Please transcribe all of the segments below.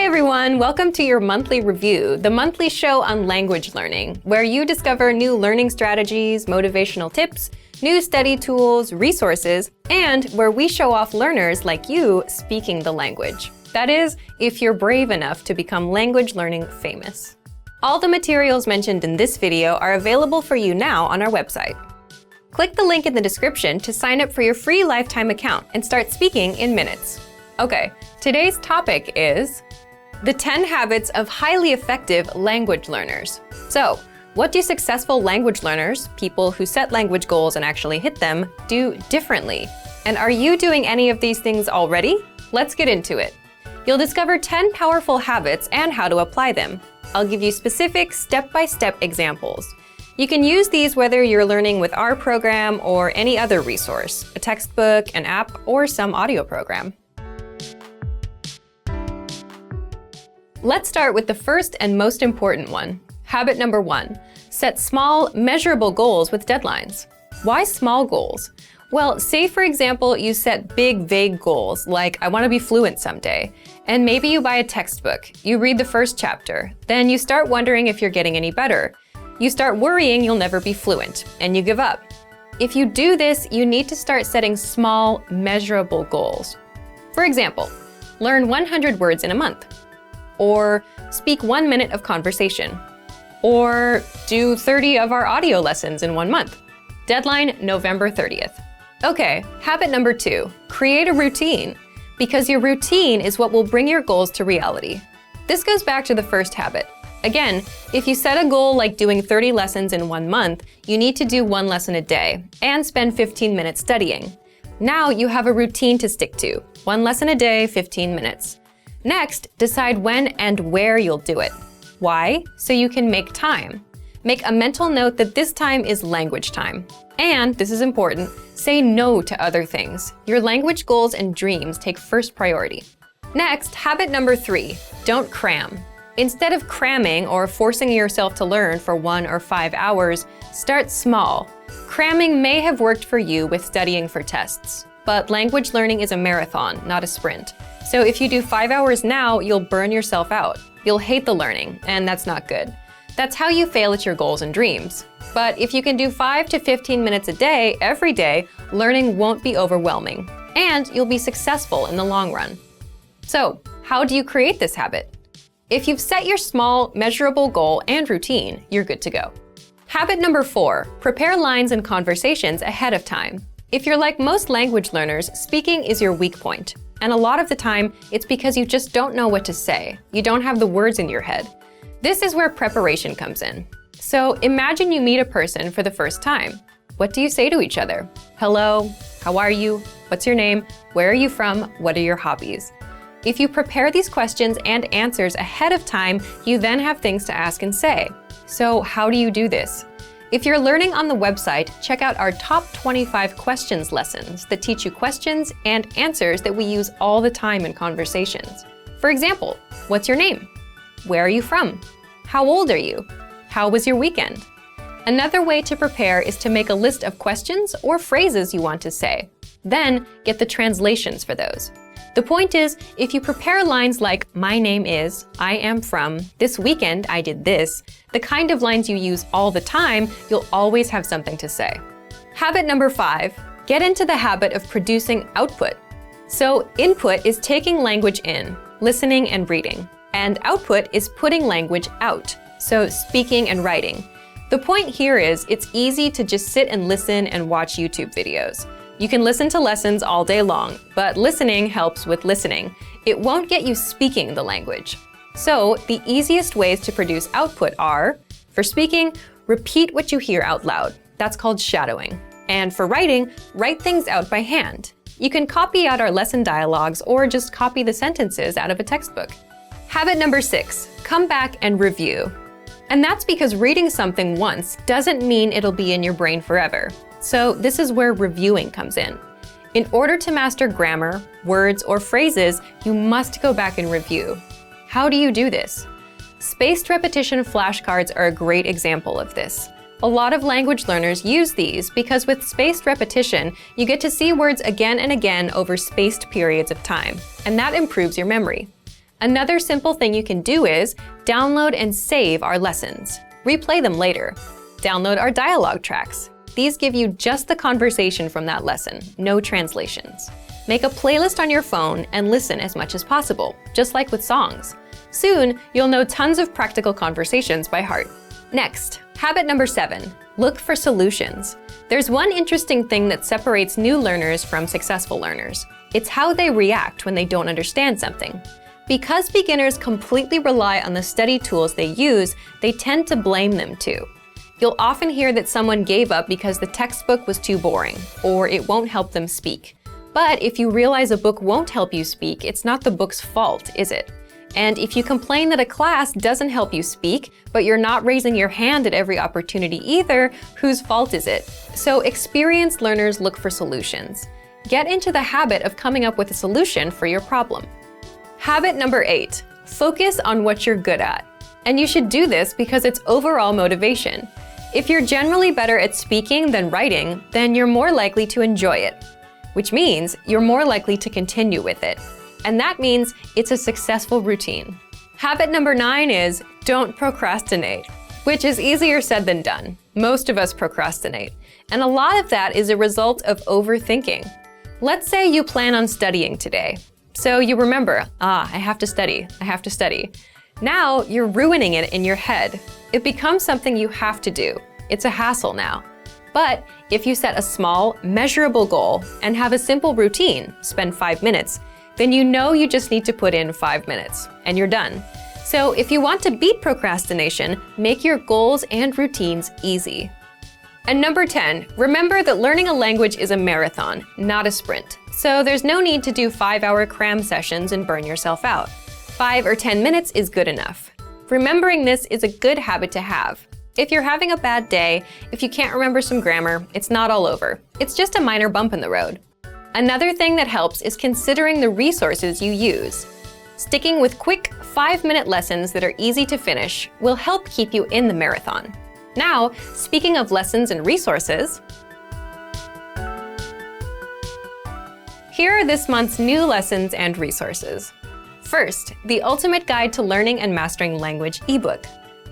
everyone, welcome to your monthly review, the monthly show on language learning, where you discover new learning strategies, motivational tips, new study tools, resources, and where we show off learners like you speaking the language. That is, if you're brave enough to become language learning famous. All the materials mentioned in this video are available for you now on our website. Click the link in the description to sign up for your free lifetime account and start speaking in minutes. Okay, today's topic is the 10 habits of highly effective language learners. So, what do successful language learners, people who set language goals and actually hit them, do differently? And are you doing any of these things already? Let's get into it. You'll discover 10 powerful habits and how to apply them. I'll give you specific step-by-step examples. You can use these whether you're learning with our program or any other resource, a textbook, an app, or some audio program. Let's start with the first and most important one. Habit number 1, set small, measurable goals with deadlines. Why small goals? Well, say for example, you set big, vague goals, like I want to be fluent someday, and maybe you buy a textbook, you read the first chapter, then you start wondering if you're getting any better. You start worrying you'll never be fluent, and you give up. If you do this, you need to start setting small, measurable goals. For example, learn 100 words in a month, or speak 1 minute of conversation, or do 30 of our audio lessons in 1 month. Deadline, November 30th. Okay, habit number 2, create a routine, because your routine is what will bring your goals to reality. This goes back to the first habit. Again, if you set a goal like doing 30 lessons in 1 month, you need to do 1 lesson a day and spend 15 minutes studying. Now you have a routine to stick to, 1 lesson a day, 15 minutes. Next, decide when and where you'll do it. Why? So you can make time. Make a mental note that this time is language time. And, this is important, say no to other things. Your language goals and dreams take first priority. Next, habit number 3, don't cram. Instead of cramming or forcing yourself to learn for 1 or 5 hours, start small. Cramming may have worked for you with studying for tests, but language learning is a marathon, not a sprint. So if you do 5 hours now, you'll burn yourself out. You'll hate the learning, and that's not good. That's how you fail at your goals and dreams. But if you can do 5 to 15 minutes a day, every day, learning won't be overwhelming, and you'll be successful in the long run. So, how do you create this habit? If you've set your small, measurable goal and routine, you're good to go. Habit number 4, prepare lines and conversations ahead of time. If you're like most language learners, speaking is your weak point. And a lot of the time, it's because you just don't know what to say. You don't have the words in your head. This is where preparation comes in. So imagine you meet a person for the first time. What do you say to each other? Hello, how are you? What's your name? Where are you from? What are your hobbies? If you prepare these questions and answers ahead of time, you then have things to ask and say. So how do you do this? If you're learning on the website, check out our top 25 questions lessons that teach you questions and answers that we use all the time in conversations. For example, what's your name? Where are you from? How old are you? How was your weekend? Another way to prepare is to make a list of questions or phrases you want to say. Then get the translations for those. The point is, if you prepare lines like, my name is, I am from, this weekend I did this, the kind of lines you use all the time, you'll always have something to say. Habit number 5, get into the habit of producing output. So input is taking language in, listening and reading, and output is putting language out, so speaking and writing. The point here is, it's easy to just sit and listen and watch YouTube videos. You can listen to lessons all day long, but listening helps with listening. It won't get you speaking the language. So, the easiest ways to produce output are, for speaking, repeat what you hear out loud. That's called shadowing. And for writing, write things out by hand. You can copy out our lesson dialogues or just copy the sentences out of a textbook. Habit number 6, come back and review. And that's because reading something once doesn't mean it'll be in your brain forever. So this is where reviewing comes in. In order to master grammar, words, or phrases, you must go back and review. How do you do this? Spaced repetition flashcards are a great example of this. A lot of language learners use these because with spaced repetition, you get to see words again and again over spaced periods of time, and that improves your memory. Another simple thing you can do is download and save our lessons. Replay them later. Download our dialogue tracks. These give you just the conversation from that lesson, no translations. Make a playlist on your phone and listen as much as possible, just like with songs. Soon, you'll know tons of practical conversations by heart. Next, habit number 7, look for solutions. There's one interesting thing that separates new learners from successful learners. It's how they react when they don't understand something. Because beginners completely rely on the study tools they use, they tend to blame them too. You'll often hear that someone gave up because the textbook was too boring, or it won't help them speak. But if you realize a book won't help you speak, it's not the book's fault, is it? And if you complain that a class doesn't help you speak, but you're not raising your hand at every opportunity either, whose fault is it? So experienced learners look for solutions. Get into the habit of coming up with a solution for your problem. Habit number 8, focus on what you're good at. And you should do this because it's overall motivation. If you're generally better at speaking than writing, then you're more likely to enjoy it, which means you're more likely to continue with it. And that means it's a successful routine. Habit number 9 is don't procrastinate, which is easier said than done. Most of us procrastinate, and a lot of that is a result of overthinking. Let's say you plan on studying today. So you remember, I have to study. Now you're ruining it in your head. It becomes something you have to do. It's a hassle now. But if you set a small, measurable goal and have a simple routine, spend 5 minutes, then you know you just need to put in 5 minutes, and you're done. So if you want to beat procrastination, make your goals and routines easy. And number 10, remember that learning a language is a marathon, not a sprint. So there's no need to do 5-hour CRAM sessions and burn yourself out. 5 or 10 minutes is good enough. Remembering this is a good habit to have. If you're having a bad day, if you can't remember some grammar, it's not all over. It's just a minor bump in the road. Another thing that helps is considering the resources you use. Sticking with quick 5-minute lessons that are easy to finish will help keep you in the marathon. Now, speaking of lessons and resources, here are this month's new lessons and resources. First, the Ultimate Guide to Learning and Mastering Language ebook.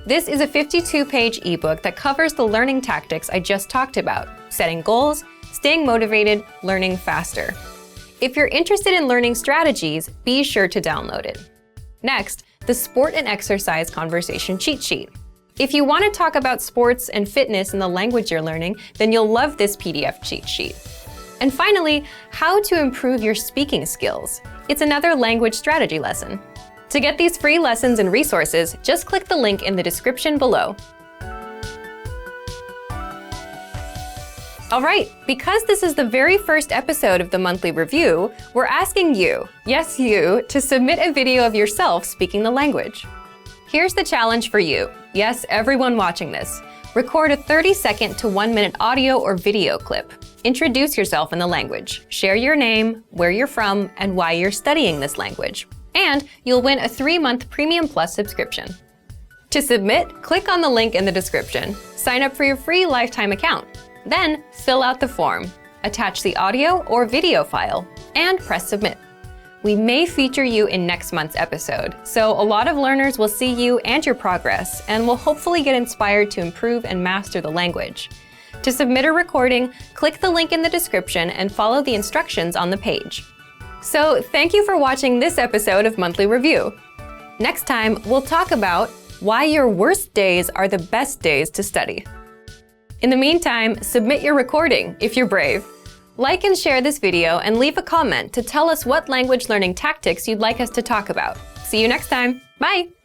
This is a 52-page ebook that covers the learning tactics I just talked about: setting goals, staying motivated, learning faster. If you're interested in learning strategies, be sure to download it. Next, the Sport and Exercise Conversation Cheat Sheet. If you want to talk about sports and fitness in the language you're learning, then you'll love this PDF cheat sheet. And finally, How to Improve Your Speaking Skills. It's another language strategy lesson. To get these free lessons and resources, just click the link in the description below. All right, because this is the very first episode of the monthly review, we're asking you, yes you, to submit a video of yourself speaking the language. Here's the challenge for you. Yes, everyone watching this. Record a 30-second to 1-minute audio or video clip. Introduce yourself in the language. Share your name, where you're from, and why you're studying this language. And you'll win a 3-month Premium Plus subscription. To submit, click on the link in the description. Sign up for your free lifetime account. Then, fill out the form, attach the audio or video file, and press submit. We may feature you in next month's episode, so a lot of learners will see you and your progress, and will hopefully get inspired to improve and master the language. To submit a recording, click the link in the description and follow the instructions on the page. So, thank you for watching this episode of Monthly Review. Next time, we'll talk about why your worst days are the best days to study. In the meantime, submit your recording if you're brave. Like and share this video and leave a comment to tell us what language learning tactics you'd like us to talk about. See you next time. Bye!